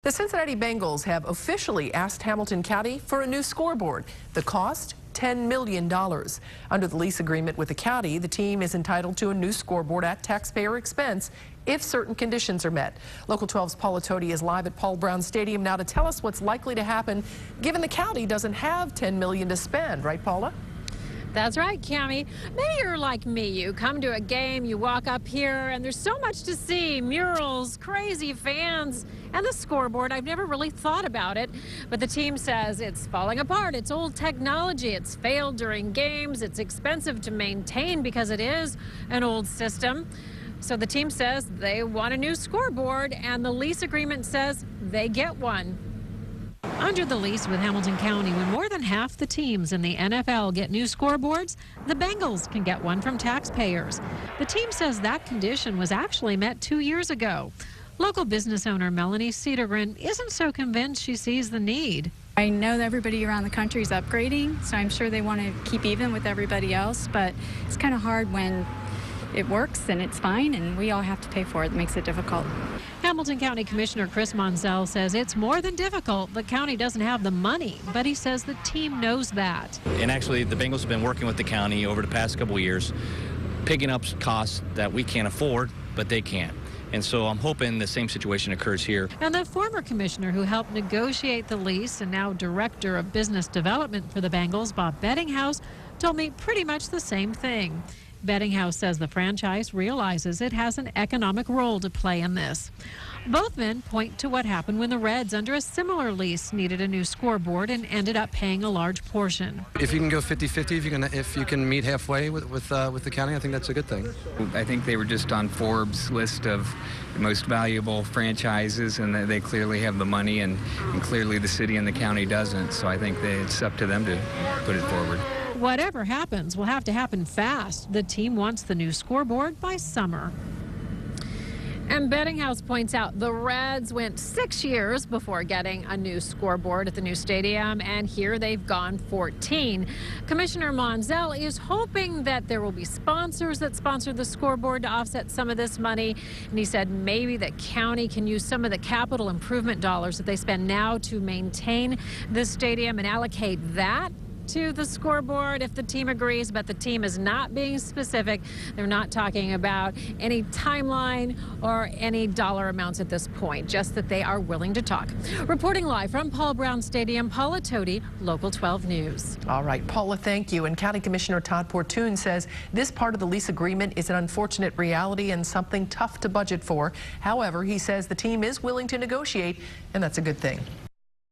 The Cincinnati Bengals have officially asked Hamilton County for a new scoreboard. The cost, $10 million. Under the lease agreement with the county, the team is entitled to a new scoreboard at taxpayer expense if certain conditions are met. Local 12's Paula Toti is live at Paul Brown Stadium now to tell us what's likely to happen given the county doesn't have $10 million to spend. Right, Paula? That's right, Cami. Maybe you're like me. You come to a game, you walk up here, and there's so much to see. Murals, crazy fans, and the scoreboard. I've never really thought about it, but the team says it's falling apart. It's old technology. It's failed during games. It's expensive to maintain because it is an old system. So the team says they want a new scoreboard, and the lease agreement says they get one. Under the lease with Hamilton County, when more than half the teams in the NFL get new scoreboards, the Bengals can get one from taxpayers. The team says that condition was actually met 2 years ago. Local business owner Melanie Cedargren isn't so convinced she sees the need. I know that everybody around the country is upgrading, so I'm sure they want to keep even with everybody else, but it's kind of hard when it works and it's fine and we all have to pay for it. It makes it difficult. Hamilton County Commissioner Chris Monzel says it's more than difficult. The county doesn't have the money, but he says the team knows that. And actually, the Bengals have been working with the county over the past couple of years, picking up costs that we can't afford, but they can. And so I'm hoping the same situation occurs here. And the former commissioner who helped negotiate the lease and now director of business development for the Bengals, Bob Bedinghaus, told me pretty much the same thing. Bedinghaus says the franchise realizes it has an economic role to play in this. Both men point to what happened when the Reds, under a similar lease, needed a new scoreboard and ended up paying a large portion. If you can go 50-50, if you can meet halfway with the county, I think that's a good thing. I think they were just on Forbes' list of the most valuable franchises, and they clearly have the money, and clearly the city and the county doesn't. So I think it's up to them to put it forward. Whatever happens will have to happen fast. The team wants the new scoreboard by summer. And Bedinghaus points out the Reds went 6 years before getting a new scoreboard at the new stadium, and here they've gone 14. Commissioner Monzel is hoping that there will be sponsors that sponsor the scoreboard to offset some of this money. And he said maybe the county can use some of the capital improvement dollars that they spend now to maintain the stadium and allocate that to the scoreboard if the team agrees, but the team is not being specific. They're not talking about any timeline or any dollar amounts at this point, just that they are willing to talk. Reporting live from Paul Brown Stadium, Paula Toti, Local 12 News. All right, Paula, thank you. And County Commissioner Todd Portune says this part of the lease agreement is an unfortunate reality and something tough to budget for. However, he says the team is willing to negotiate, and that's a good thing.